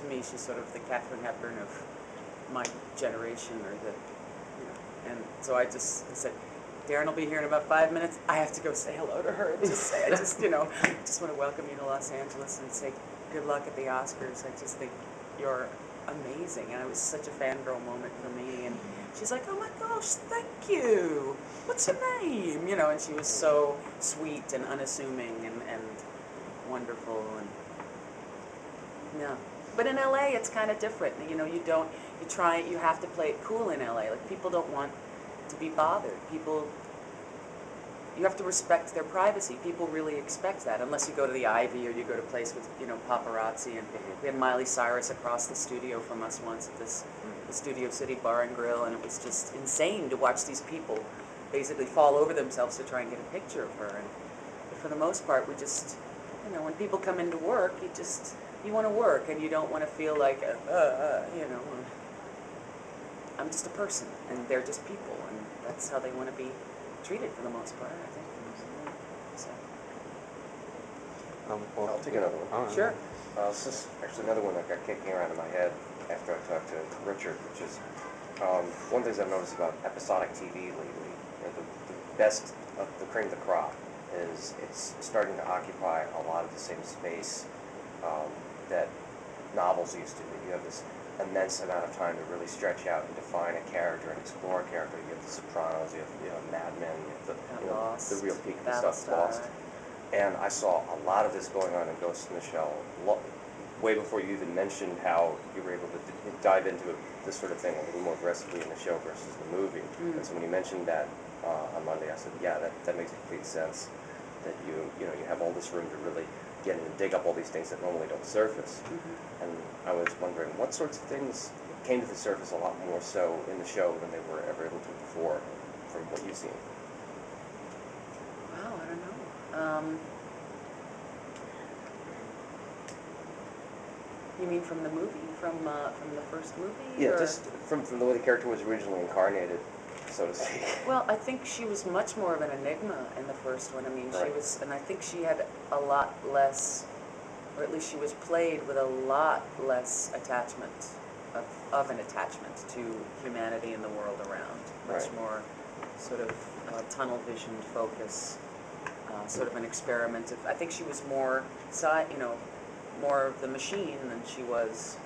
to me, she's sort of the Katharine Hepburn of my generation, or the, and so I said, Darren will be here in about 5 minutes. I have to go say hello to her and just say, I just want to welcome you to Los Angeles and say good luck at the Oscars. I just think you're amazing. And it was such a fangirl moment for me. And she's like, oh my gosh, thank you. What's your name? And she was so sweet and unassuming and wonderful. And yeah. But in LA, it's kind of different. You have to play it cool in LA. Like, people don't want to be bothered. You have to respect their privacy. People really expect that, unless you go to the Ivy or you go to a place with, paparazzi. And we had Miley Cyrus across the studio from us once at the Studio City Bar and Grill, and it was just insane to watch these people basically fall over themselves to try and get a picture of her. But for the most part, we just, when people come into work, you want to work, and you don't want to feel like, I'm just a person, and they're just people, and that's how they want to be treated for the most part, I think. So. I'll take another one. Sure. This is actually another one that got kicking around in my head after I talked to Richard, which is one of the things I've noticed about episodic TV lately, the best of the cream of the crop, is it's starting to occupy a lot of the same space that novels used to be. You have this immense amount of time to really stretch out and define a character and explore a character. You have The Sopranos, you have Mad Men, you have the real peak of the stuff, Lost. And I saw a lot of this going on in Ghost in the Shell way before you even mentioned how you were able to dive into this sort of thing a little more aggressively in the show versus the movie. And so when you mentioned that on Monday, I said, yeah, that makes complete sense. That you have all this room to really get in and dig up all these things that normally don't surface. And I was wondering what sorts of things came to the surface a lot more so in the show than they were ever able to before, from what you've seen. Wow, I don't know. You mean from the movie, from the first movie? Yeah, or? Just from the way the character was originally incarnated, so to speak. Well, I think she was much more of an enigma in the first one. I mean, right. She was, and I think she had a lot less, or at least she was played with a lot less attachment, of an attachment to humanity and the world around. Much more sort of tunnel visioned focus, sort of an experiment. I think she was more, more of the machine than she was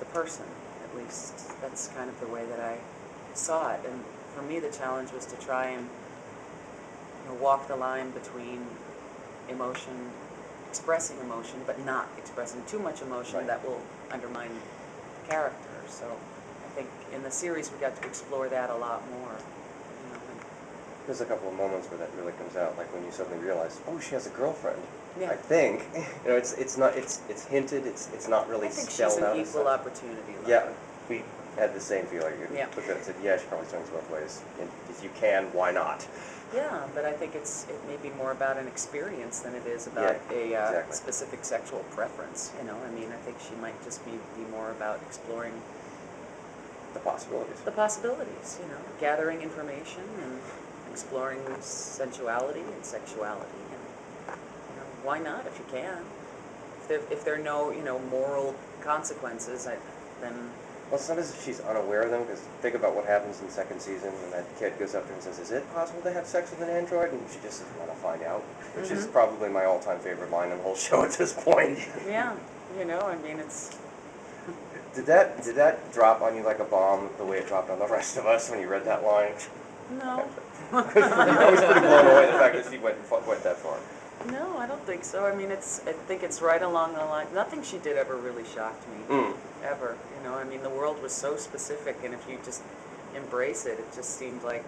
the person. At least that's kind of the way that I saw it. And for me, the challenge was to try and walk the line between emotion, expressing emotion, but not expressing too much emotion that will undermine the character. So I think in the series we got to explore that a lot more. There's a couple of moments where that really comes out, like when you suddenly realize, oh, she has a girlfriend. Yeah. I think it's hinted. It's not really spelled out. I think she's an equal opportunity. Yeah, we had the same feeling. You yeah. looked at it and said, yeah, she probably swings both ways. And if you can, why not? Yeah, but I think it may be more about an experience than it is about a specific sexual preference. I mean, I think she might just be more about exploring the possibilities. The possibilities, gathering information and exploring sensuality and sexuality, and why not if you can? If there are no moral consequences, then. Well, it's not as if she's unaware of them, because think about what happens in the second season when that kid goes up there and says, "Is it possible to have sex with an android?" And she just doesn't want to find out, which is probably my all-time favorite line in the whole show at this point. Yeah, I mean, it's. Did that drop on you like a bomb the way it dropped on the rest of us when you read that line? No. I was pretty blown away the fact that she went that far. No, I don't think so. I mean, I think it's right along the line. Nothing she did ever really shocked me, ever. I mean, the world was so specific, and if you just embrace it, it just seemed like,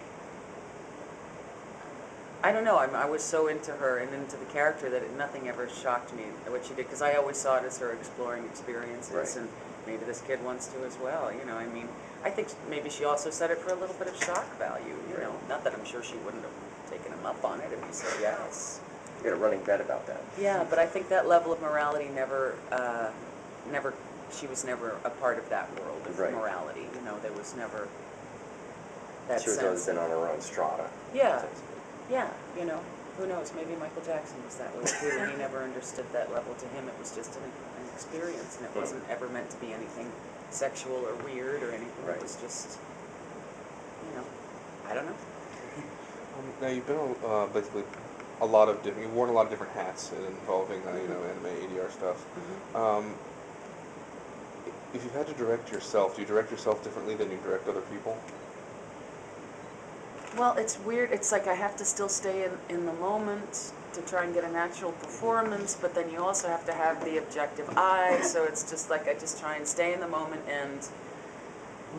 I don't know, I was so into her and into the character that nothing ever shocked me, what she did, because I always saw it as her exploring experiences, and maybe this kid wants to as well, I mean, I think maybe she also said it for a little bit of shock value, not that I'm sure she wouldn't have taken him up on it if he said yes. You had a running bet about that. Yeah, but I think that level of morality she was never a part of that world of morality, there was never that sense. She was always been on her own strata. Yeah, yeah, who knows, maybe Michael Jackson was that way too, and he never understood that level. To him it was just an experience, and it wasn't ever meant to be anything sexual or weird or anything. Right. It was just, I don't know. Now you've been on basically a lot of different. You've worn a lot of different hats involving anime, ADR stuff. If you had to direct yourself, do you direct yourself differently than you direct other people? Well, it's weird. It's like I have to still stay in the moment to try and get an actual performance, but then you also have to have the objective eye, so it's just like I just try and stay in the moment and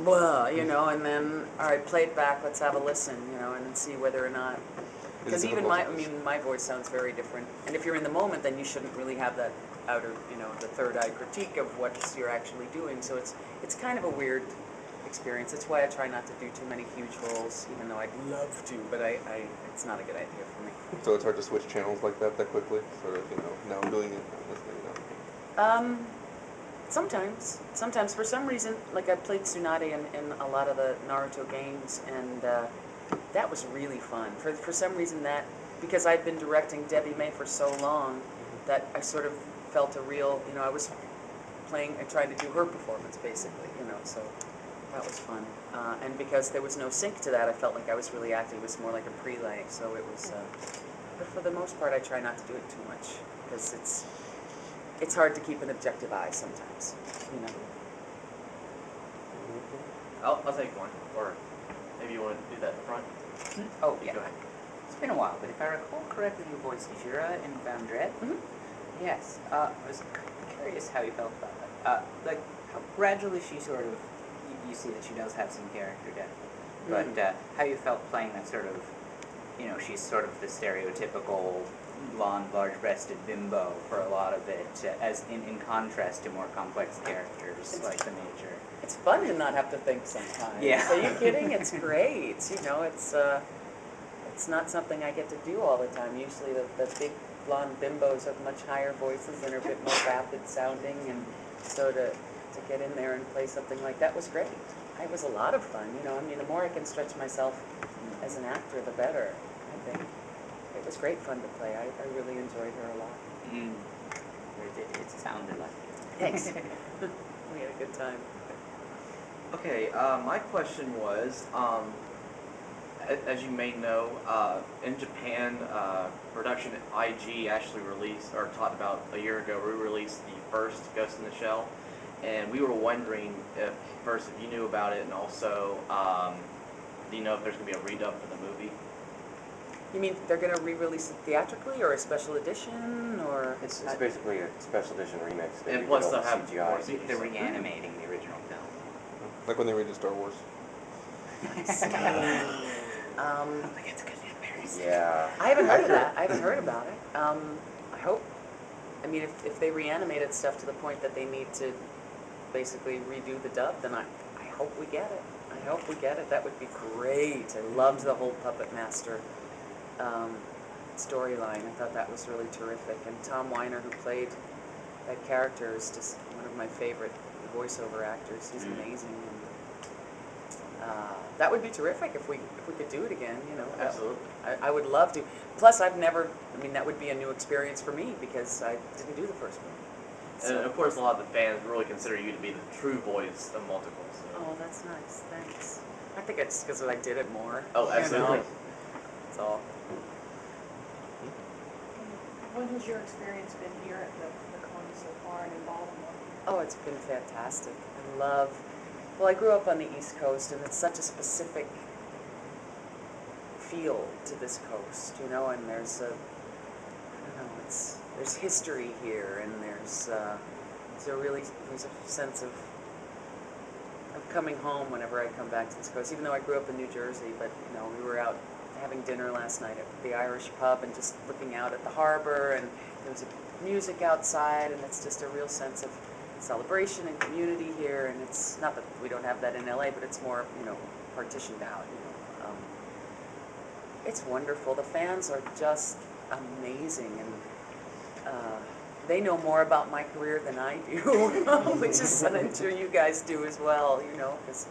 blah, and then, all right, play it back, let's have a listen, and see whether or not, because even my voice sounds very different, and if you're in the moment, then you shouldn't really have that outer, the third eye critique of what you're actually doing, so it's kind of a weird experience. That's why I try not to do too many huge roles, even though I'd love to, but it's not a good idea for me. So it's hard to switch channels like that quickly? Sort of, now I'm doing it, now listening, Sometimes, for some reason, like I played Tsunade in a lot of the Naruto games, and that was really fun. For some reason because I'd been directing Debbie May for so long, that I sort of felt a real, I was playing, I tried to do her performance basically, so that was fun. And because there was no sync to that, I felt like I was really acting. It was more like a prelay, so it was, but for the most part, I try not to do it too much, because it's hard to keep an objective eye sometimes, I'll take one, or maybe you want to do that in the front. Oh, yeah. Go ahead. It's been a while, but if I recall correctly, you voiced Ishira in Vandread. Yes. I was curious how you felt about that. Like, how gradually she sort of, you see that she does have some character depth, but how you felt playing that sort of, she's sort of the stereotypical blonde, large-breasted bimbo for a lot of it, as in contrast to more complex characters like the Major. It's fun to not have to think sometimes. Yeah. Are you kidding? It's great. It's not something I get to do all the time. Usually the big blonde bimbos have much higher voices and are a bit more rapid sounding, and so to get in there and play something like that was great. It was a lot of fun. The more I can stretch myself as an actor, the better, I think. It was great fun to play. I really enjoyed her a lot. It sounded like it. Thanks. We had a good time. Okay, my question was, as you may know, in Japan, production IG actually released, or talked about a year ago, re-released the first Ghost in the Shell, and we were wondering if you knew about it, and also, do you know if there's going to be a redub for the movie? You mean they're going to re-release it theatrically, or a special edition, or? It's basically a special edition remix. And plus they'll have more CGI. They're reanimating the original film. Like when they redid Star Wars. Yeah. I haven't heard of that. I haven't heard about it. I hope. I mean, if they reanimated stuff to the point that they need to basically redo the dub, then I hope we get it. I hope we get it. That would be great. I loved the whole Puppet Master storyline. I thought that was really terrific. And Tom Weiner, who played that character, is just one of my favorite voiceover actors. He's amazing. And, that would be terrific if we could do it again. Absolutely. I would love to. Plus, that would be a new experience for me because I didn't do the first one. So. And of course, a lot of the fans really consider you to be the true voice of multiple. So. Oh, that's nice. Thanks. I think it's because I did it more. Oh, absolutely. That's all. What has your experience been here at the con so far and in Baltimore? Oh, it's been fantastic. I grew up on the East Coast, and it's such a specific feel to this coast, and there's there's history here, and there's a sense of coming home whenever I come back to this coast, even though I grew up in New Jersey, but, we were out having dinner last night at the Irish pub and just looking out at the harbor, and there was music outside, and it's just a real sense of celebration and community here, and it's not that we don't have that in LA, but it's more, partitioned out, It's wonderful. The fans are just amazing, and they know more about my career than I do, which is, and I'm sure you guys do as well, because